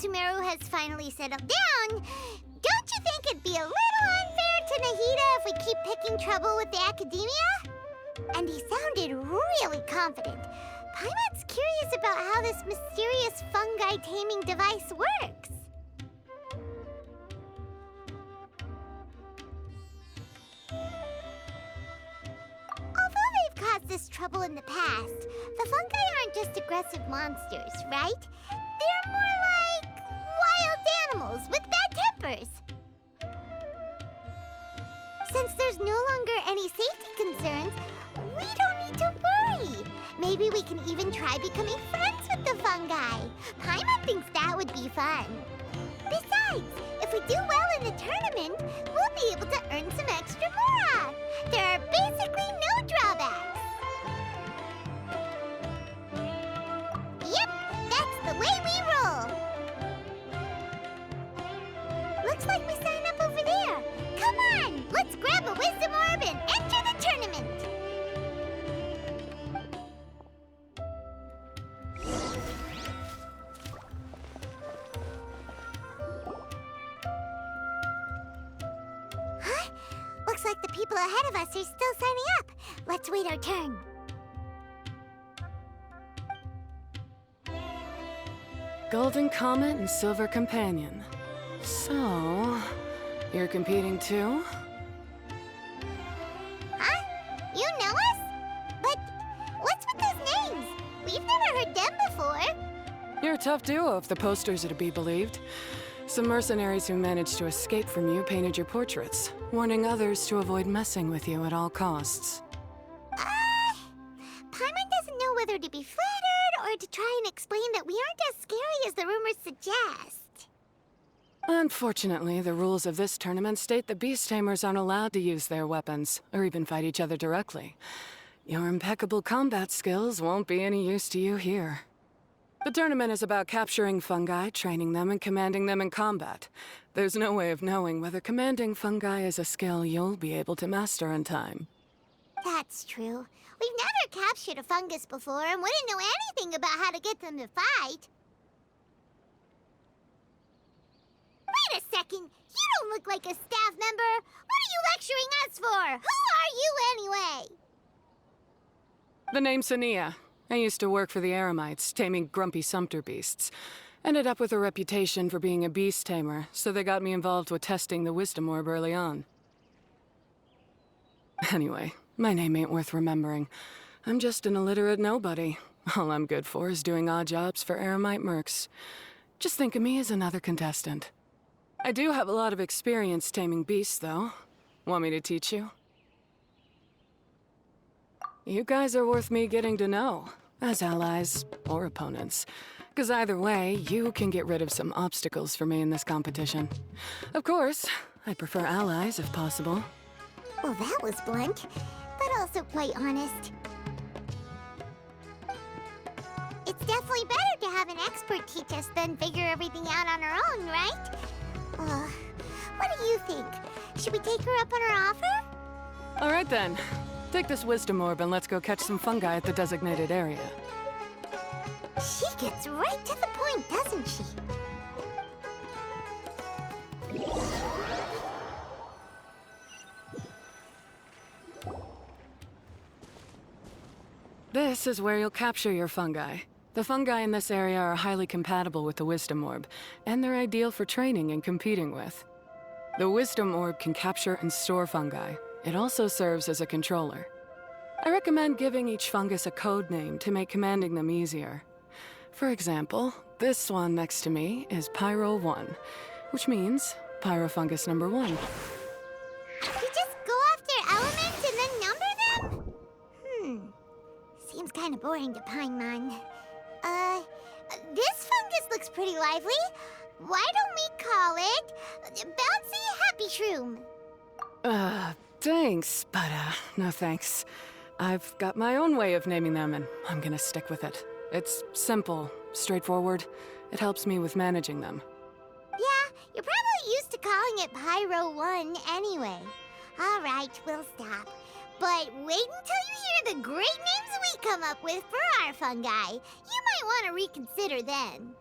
Sumeru has finally settled down, don't you think it'd be a little unfair to Nahida if we keep picking trouble with the academia? And he sounded really confident. Paimon's curious about how this mysterious fungi taming device works. Although they've caused this trouble in the past, the fungi aren't just aggressive monsters, right? They're more like wild animals with bad tempers. Since there's no longer any safety concerns, we don't need to worry. Maybe we can even try becoming friends with the fungi. Paimon thinks that would be fun. Besides, if we do well in the tournament, we'll be able to earn some extra mora. There are basically no drawbacks. Yep, that's the way we roll. Looks like we sign up over there. Come on, let's grab a wisdom orb and enter the tournament. Huh? Looks like the people ahead of us are still signing up. Let's wait our turn. Golden Comet and Silver Companion. So, you're competing too? Huh? You know us? But what's with those names? We've never heard them before. You're a tough duo if the posters are to be believed. Some mercenaries who managed to escape from you painted your portraits, warning others to avoid messing with you at all costs. Paimon doesn't know whether to be flattered or to try and explain that we aren't as scary as the rumors suggest. Unfortunately, the rules of this tournament state the beast tamers aren't allowed to use their weapons, or even fight each other directly. Your impeccable combat skills won't be any use to you here. The tournament is about capturing fungi, training them, and commanding them in combat. There's no way of knowing whether commanding fungi is a skill you'll be able to master in time. That's true. We've never captured a fungus before and wouldn't know anything about how to get them to fight. Wait a second! You don't look like a staff member! What are you lecturing us for? Who are you anyway? The name's Sania. I used to work for the Eremites, taming grumpy sumpter beasts. Ended up with a reputation for being a beast tamer, so they got me involved with testing the wisdom orb early on. Anyway, my name ain't worth remembering. I'm just an illiterate nobody. All I'm good for is doing odd jobs for Eremite mercs. Just think of me as another contestant. I do have a lot of experience taming beasts, though. Want me to teach you? You guys are worth me getting to know, as allies or opponents. Because either way, you can get rid of some obstacles for me in this competition. Of course, I prefer allies if possible. Well, that was blunt, but also quite honest. It's definitely better to have an expert teach us than figure everything out on our own, right? What do you think? Should we take her up on her offer? All right then. Take this wisdom orb and let's go catch some fungi at the designated area. She gets right to the point, doesn't she? This is where you'll capture your fungi. The fungi in this area are highly compatible with the wisdom orb, and they're ideal for training and competing with. The wisdom orb can capture and store fungi. It also serves as a controller. I recommend giving each fungus a code name to make commanding them easier. For example, this one next to me is Pyro 1, which means Pyrofungus number 1. You just go off their elements and then number them? Seems kind of boring to Paimon. This fungus looks pretty lively. Why don't we call it Bouncy Happy Shroom? Thanks, but no thanks. I've got my own way of naming them, and I'm gonna stick with it. It's simple, straightforward. It helps me with managing them. Yeah, you're probably used to calling it Pyro 1 anyway. All right, we'll stop. But wait until you hear the great names we come up with for our fungi. You might want to reconsider then.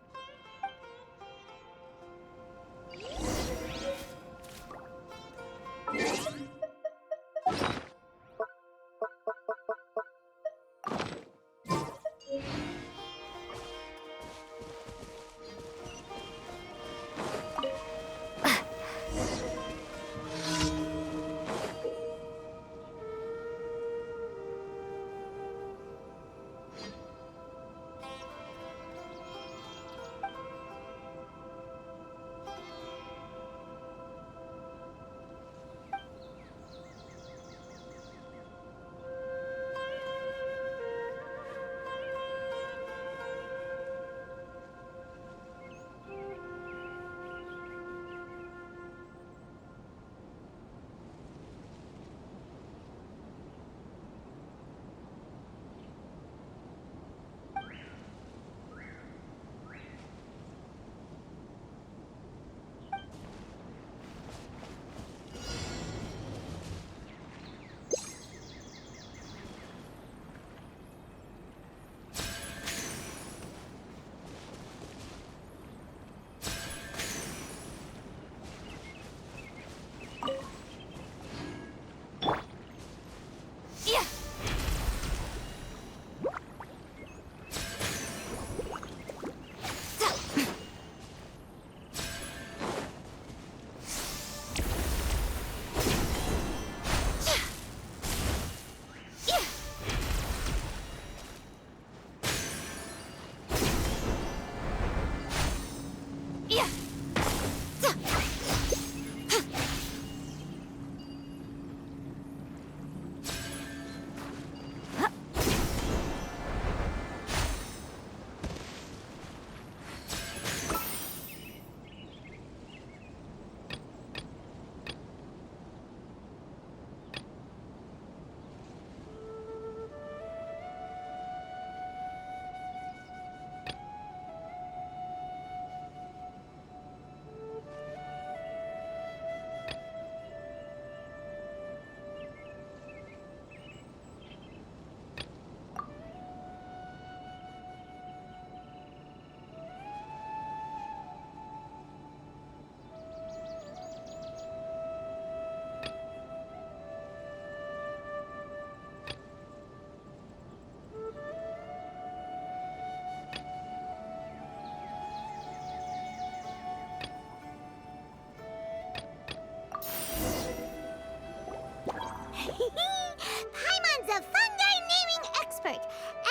Paimon's a fungi naming expert.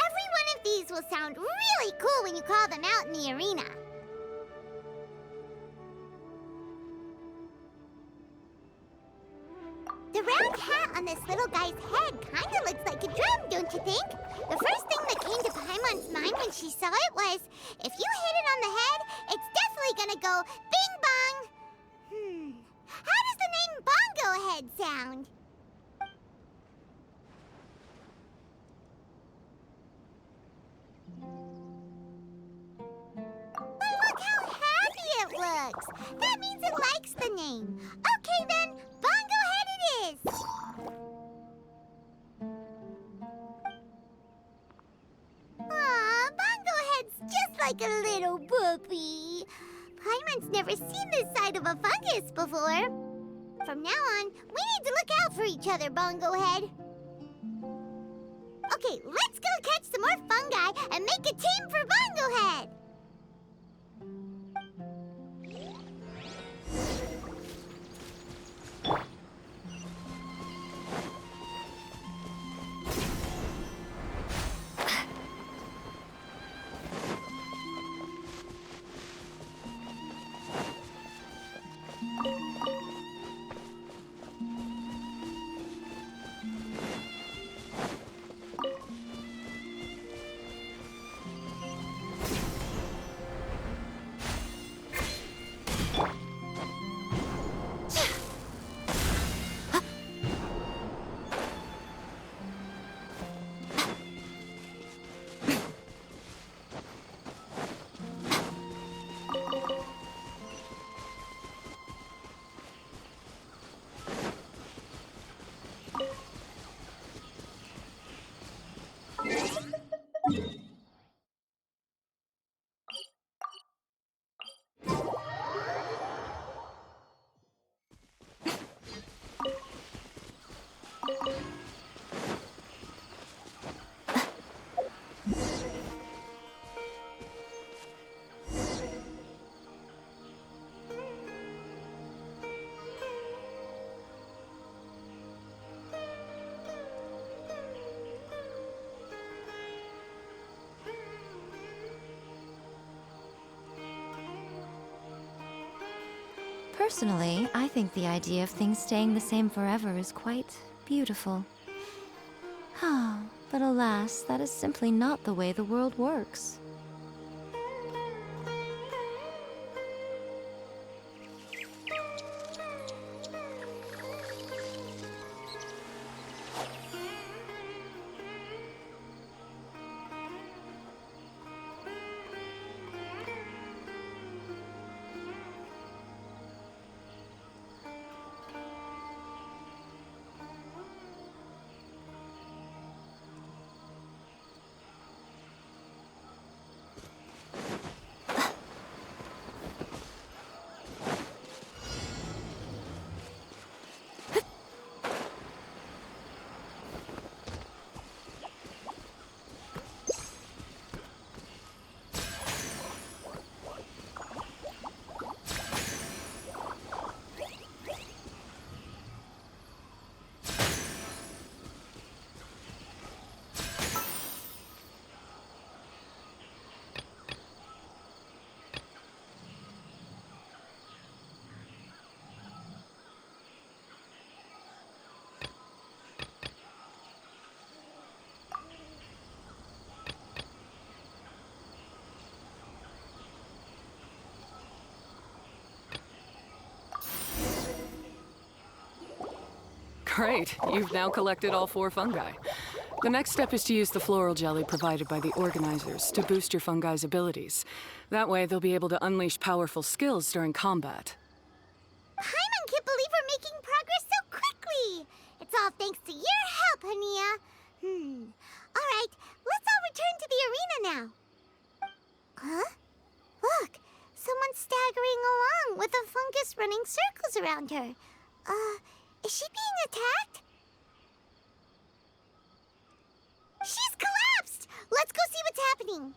Every one of these will sound really cool when you call them out in the arena. The round hat on this little guy's head kinda looks like a drum, don't you think? The first thing that came to Paimon's mind when she saw it was, if you hit it on the head, it's definitely gonna go bing bong. How does the name Bongo Head sound? But look how happy it looks! That means it likes the name. Okay then, Bongo Head it is! Aw, Bongo Head's just like a little puppy. Paimon's never seen this side of a fungus before. From now on, we need to look out for each other, Bongo Head. Okay, let's go catch some more fungi and make a team for Bongo Head. Personally, I think the idea of things staying the same forever is quite beautiful. But alas, that is simply not the way the world works. Great, you've now collected all 4 fungi. The next step is to use the floral jelly provided by the organizers to boost your fungi's abilities. That way, they'll be able to unleash powerful skills during combat. Paimon can't believe we're making progress so quickly! It's all thanks to your help, Hania. Alright, let's all return to the arena now. Huh? Look, someone's staggering along with a fungus running circles around her. Is she being attacked? She's collapsed! Let's go see what's happening.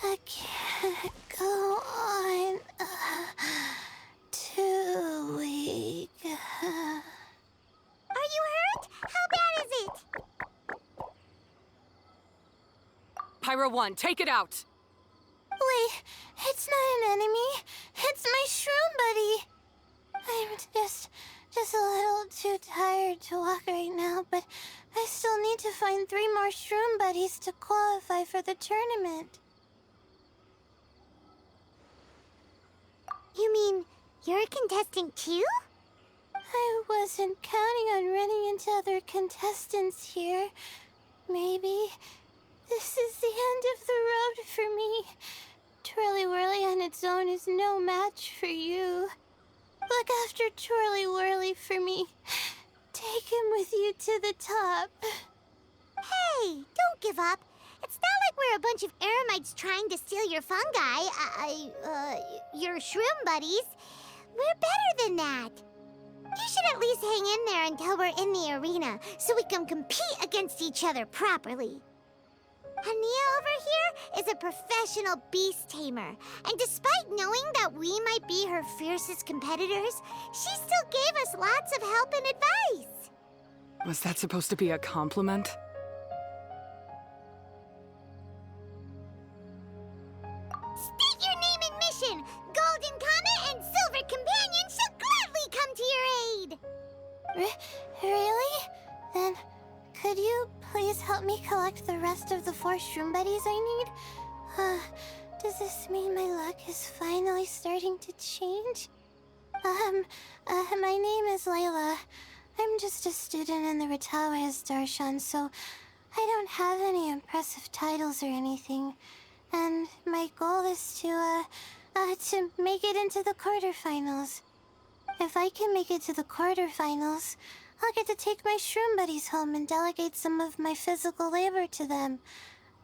I can't go on. Too weak. Are you hurt? How bad is it? Pyro 1, take it out! Wait, it's not an enemy. It's my shroom buddy. I'm just a little too tired to walk right now, but I still need to find 3 more shroom buddies to qualify for the tournament. You mean you're a contestant too? I wasn't counting on running into other contestants here. Maybe this is the end of the road for me. Twirly Whirly on its own is no match for you. Look after Twirly Whirly for me. Take him with you to the top. Hey, don't give up. It's not like we're a bunch of eremites trying to steal your fungi. Your shroom buddies. We're better than that. You should at least hang in there until we're in the arena, so we can compete against each other properly. Hania over here is a professional beast tamer, and despite knowing that we might be her fiercest competitors, she still gave us lots of help and advice. Was that supposed to be a compliment? State your name and mission! Golden Comet and Silver Companion shall gladly come to your aid! Really? Then could you please help me collect the rest of the 4 shroom buddies I need? Does this mean my luck is finally starting to change? My name is Layla. I'm just a student in the Ratawa's Darshan, so I don't have any impressive titles or anything. And my goal is to make it into the quarterfinals. If I can make it to the quarterfinals, I'll get to take my shroom buddies home and delegate some of my physical labor to them.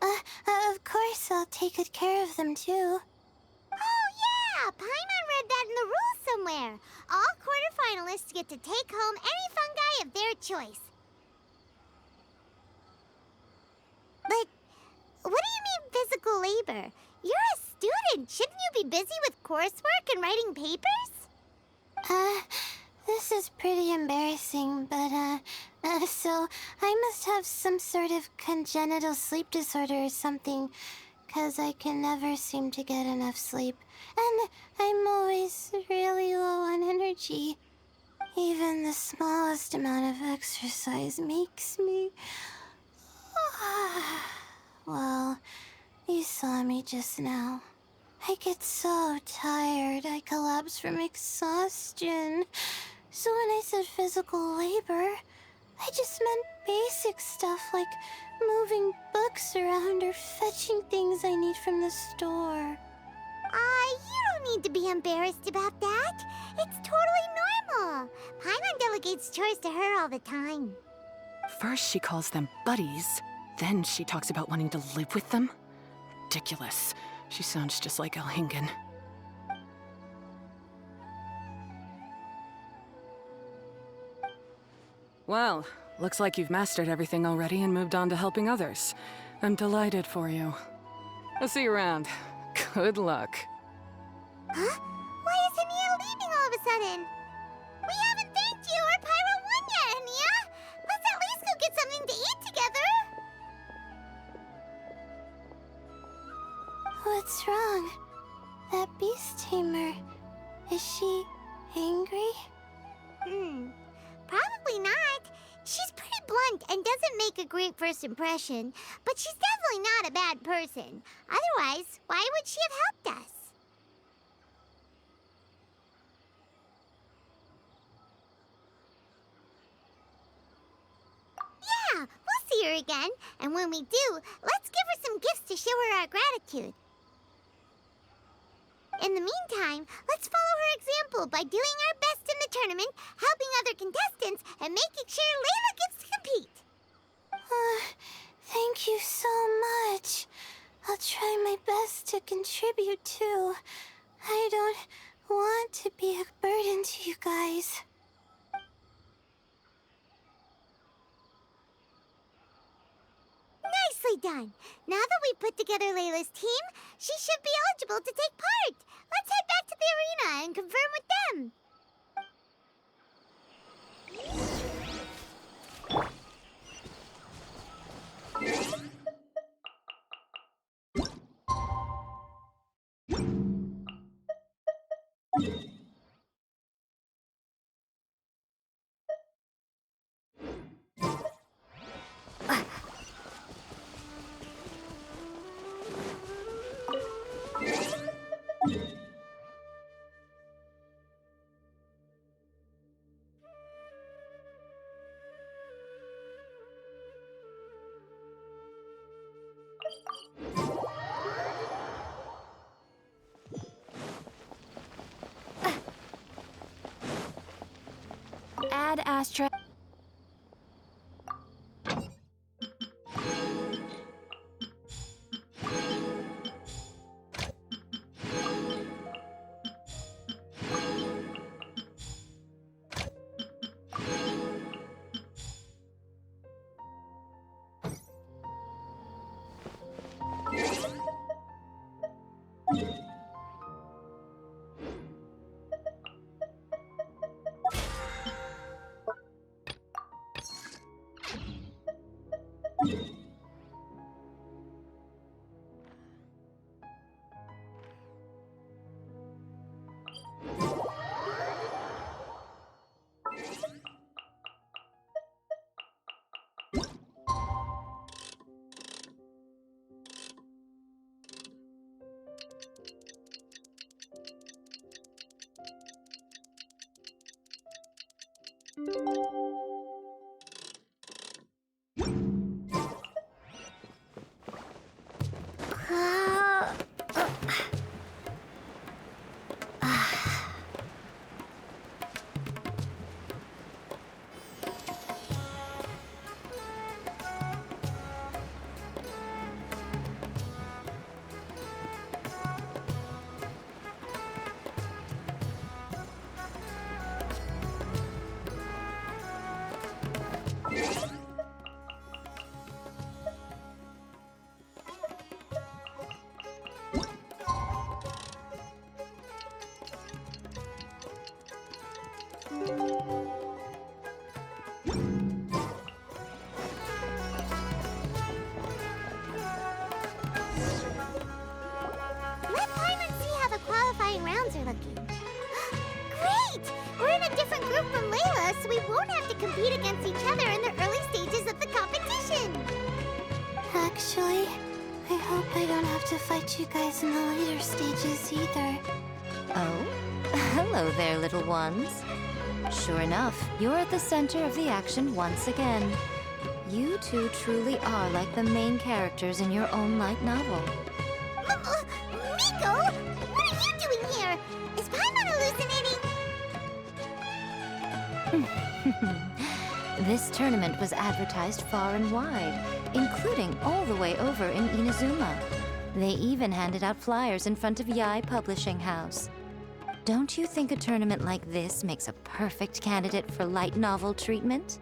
Of course, I'll take good care of them, too. Oh, yeah! Paimon read that in the rules somewhere. All quarterfinalists get to take home any fungi of their choice. But what do you mean physical labor? You're a student. Shouldn't you be busy with coursework and writing papers? This is pretty embarrassing, but, so I must have some sort of congenital sleep disorder or something, 'cause I can never seem to get enough sleep, and I'm always really low on energy. Even the smallest amount of exercise makes me... Well, you saw me just now. I get so tired, I collapse from exhaustion. So when I said physical labor, I just meant basic stuff like moving books around or fetching things I need from the store. You don't need to be embarrassed about that. It's totally normal. Paimon delegates chores to her all the time. First she calls them buddies, then she talks about wanting to live with them. Ridiculous. She sounds just like Elhingen. Well, looks like you've mastered everything already and moved on to helping others. I'm delighted for you. I'll see you around. Good luck. Huh? Why is Ania leaving all of a sudden? We haven't thanked you or Pyro 1 yet, Ania! Let's at least go get something to eat together! What's wrong? That beast tamer... Is she... angry? Probably not. She's pretty blunt and doesn't make a great first impression, but she's definitely not a bad person. Otherwise, why would she have helped us? Yeah, we'll see her again, and when we do, let's give her some gifts to show her our gratitude. In the meantime, let's follow her example by doing our best in the tournament, helping other contestants, and making sure Layla gets to compete. Thank you so much. I'll try my best to contribute too. I don't want to be a burden to you guys. Nicely done! Now that we've put together Layla's team, she should be eligible to take part! Let's head back to the arena and confirm with them! Add Astra. compete against each other in the early stages of the competition. Actually, I hope I don't have to fight you guys in the later stages either. Oh, hello there, little ones. Sure enough, you're at the center of the action once again. You two truly are like the main characters in your own light novel. Miko, what are you doing here? Is Paimon hallucinating? This tournament was advertised far and wide, including all the way over in Inazuma. They even handed out flyers in front of Yae Publishing House. Don't you think a tournament like this makes a perfect candidate for light novel treatment?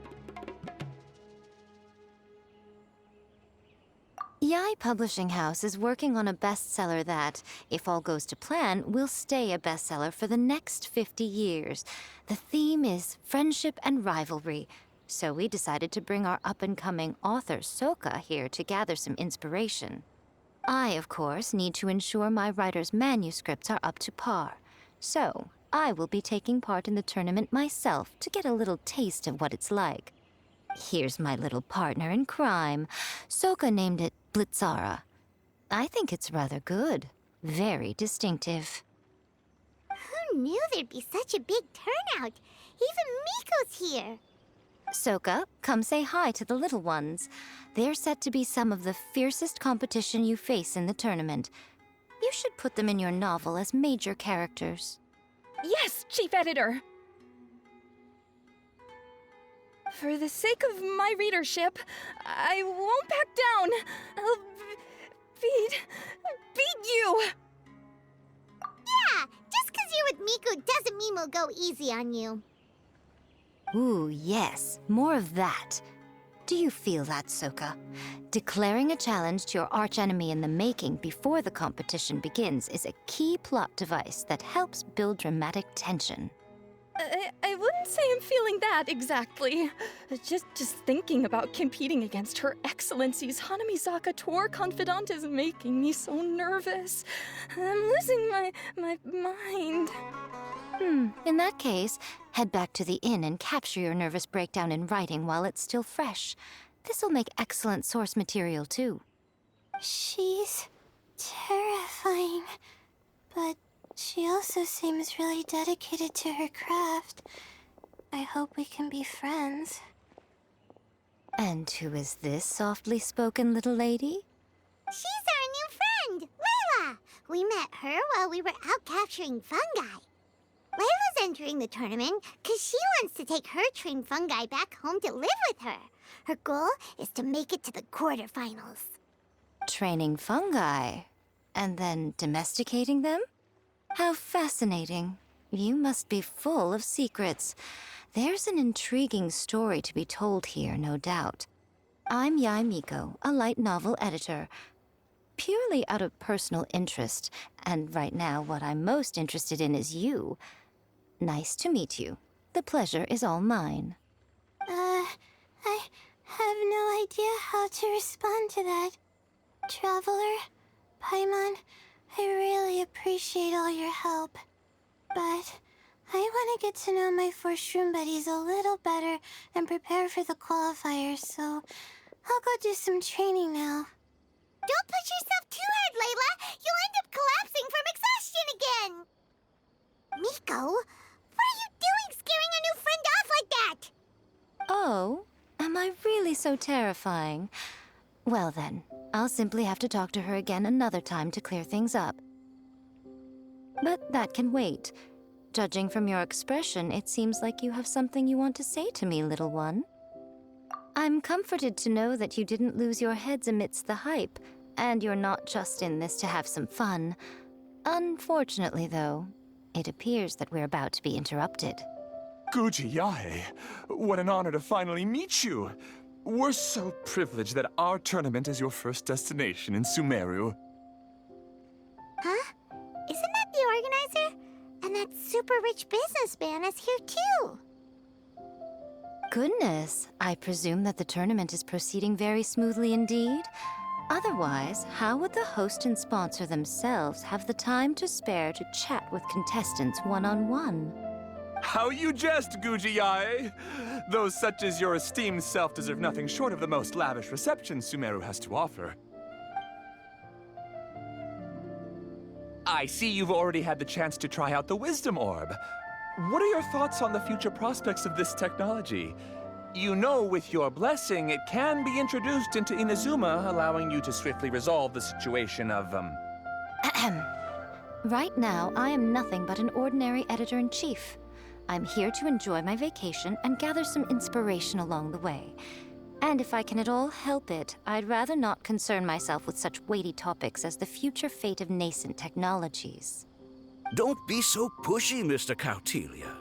Yae Publishing House is working on a bestseller that, if all goes to plan, will stay a bestseller for the next 50 years. The theme is friendship and rivalry, so we decided to bring our up-and-coming author Soka here to gather some inspiration. I, of course, need to ensure my writer's manuscripts are up to par. So, I will be taking part in the tournament myself to get a little taste of what it's like. Here's my little partner in crime. Soka named it Blitzara. I think it's rather good. Very distinctive. Who knew there'd be such a big turnout? Even Miko's here. Soka, come say hi to the little ones. They're set to be some of the fiercest competition you face in the tournament. You should put them in your novel as major characters. Yes, Chief Editor! For the sake of my readership, I won't back down. I'll beat you! Yeah, just 'cause you're with Miko doesn't mean we'll go easy on you. Ooh, yes, more of that. Do you feel that, Soka? Declaring a challenge to your archenemy in the making before the competition begins is a key plot device that helps build dramatic tension. I wouldn't say I'm feeling that exactly. Just thinking about competing against Her Excellency's Hanamizaka tour confidant is making me so nervous. I'm losing my mind. In that case, head back to the inn and capture your nervous breakdown in writing while it's still fresh. This'll make excellent source material, too. She's terrifying, but she also seems really dedicated to her craft. I hope we can be friends. And who is this softly spoken little lady? She's our new friend, Layla. We met her while we were out capturing fungi. Layla's entering the tournament because she wants to take her trained fungi back home to live with her. Her goal is to make it to the quarterfinals. Training fungi, and then domesticating them? How fascinating. You must be full of secrets. There's an intriguing story to be told here, no doubt. I'm Yae Miko, a light novel editor. Purely out of personal interest, and right now what I'm most interested in is you. Nice to meet you. The pleasure is all mine. I have no idea how to respond to that. Traveler, Paimon, I really appreciate all your help. But I want to get to know my 4 shroom buddies a little better and prepare for the qualifiers, so I'll go do some training now. Don't push yourself too hard, Layla. You'll end up collapsing from exhaustion again. Miko, what are you doing scaring our new friend off like that? Oh, am I really so terrifying? Well then, I'll simply have to talk to her again another time to clear things up. But that can wait. Judging from your expression, it seems like you have something you want to say to me, little one. I'm comforted to know that you didn't lose your heads amidst the hype, and you're not just in this to have some fun. Unfortunately, though, it appears that we're about to be interrupted. Guji Yae, what an honor to finally meet you. We're so privileged that our tournament is your first destination in Sumeru. Huh? Isn't that the organizer? And that super rich businessman is here too. Goodness, I presume that the tournament is proceeding very smoothly indeed. Otherwise, how would the host and sponsor themselves have the time to spare to chat with contestants one-on-one? How you jest, Gujiai! Those such as your esteemed self deserve nothing short of the most lavish reception Sumeru has to offer. I see you've already had the chance to try out the Wisdom Orb. What are your thoughts on the future prospects of this technology? You know, with your blessing, it can be introduced into Inazuma, allowing you to swiftly resolve the situation of, Right now, I am nothing but an ordinary editor-in-chief. I'm here to enjoy my vacation and gather some inspiration along the way. And if I can at all help it, I'd rather not concern myself with such weighty topics as the future fate of nascent technologies. Don't be so pushy, Mr. Cautelia.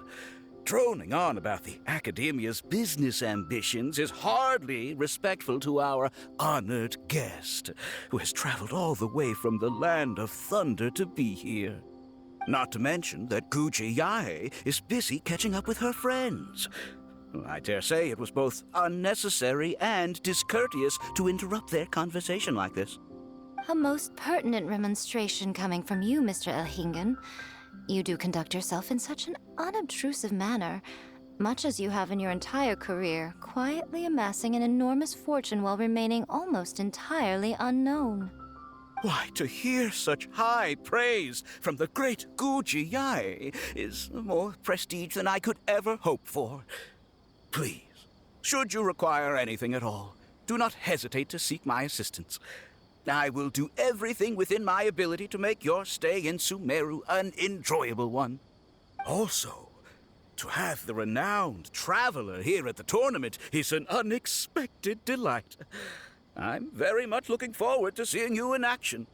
Droning on about the Academia's business ambitions is hardly respectful to our honored guest, who has traveled all the way from the land of thunder to be here. Not to mention that Gujiai is busy catching up with her friends. I dare say it was both unnecessary and discourteous to interrupt their conversation like this. A most pertinent remonstration coming from you, Mr. Elhingen. You do conduct yourself in such an unobtrusive manner, much as you have in your entire career, quietly amassing an enormous fortune while remaining almost entirely unknown. Why, to hear such high praise from the great Gujiai is more prestige than I could ever hope for. Please, should you require anything at all, do not hesitate to seek my assistance. I will do everything within my ability to make your stay in Sumeru an enjoyable one. Also, to have the renowned traveler here at the tournament is an unexpected delight. I'm very much looking forward to seeing you in action.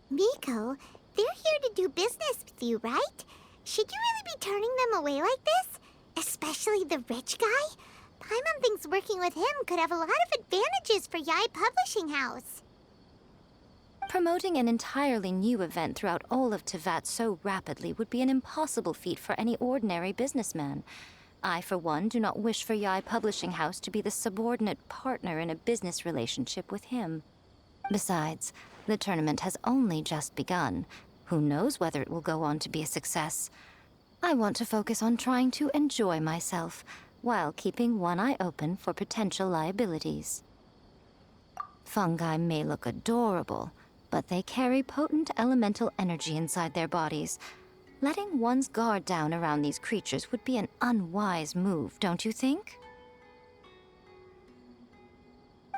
Miko, they're here to do business with you, right? Should you really be turning them away like this? Especially the rich guy? Paimon thinks working with him could have a lot of advantages for Yae Publishing House. Promoting an entirely new event throughout all of Teyvat so rapidly would be an impossible feat for any ordinary businessman. I, for one, do not wish for Yae Publishing House to be the subordinate partner in a business relationship with him. Besides, the tournament has only just begun. Who knows whether it will go on to be a success? I want to focus on trying to enjoy myself, while keeping one eye open for potential liabilities. Fungi may look adorable, but they carry potent elemental energy inside their bodies. Letting one's guard down around these creatures would be an unwise move, don't you think?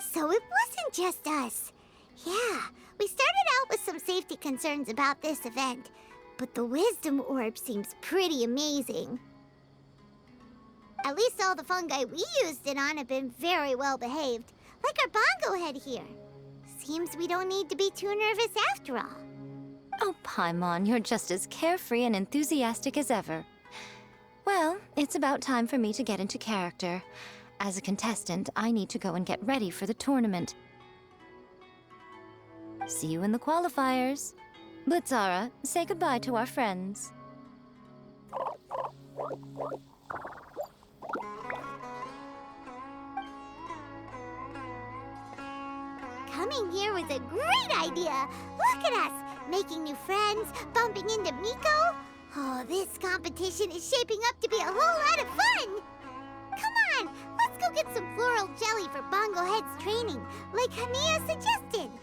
So it wasn't just us. Yeah, we started out with some safety concerns about this event, but the Wisdom Orb seems pretty amazing. At least all the fungi we used it on have been very well behaved, like our bongo head here. Seems we don't need to be too nervous after all. Oh, Paimon, you're just as carefree and enthusiastic as ever. Well, it's about time for me to get into character. As a contestant, I need to go and get ready for the tournament. See you in the qualifiers. Blitzara, say goodbye to our friends. Coming here was a great idea. Look at us, making new friends, bumping into Miko. Oh, this competition is shaping up to be a whole lot of fun. Come on, let's go get some floral jelly for Bongo Head's training, like Hania suggested.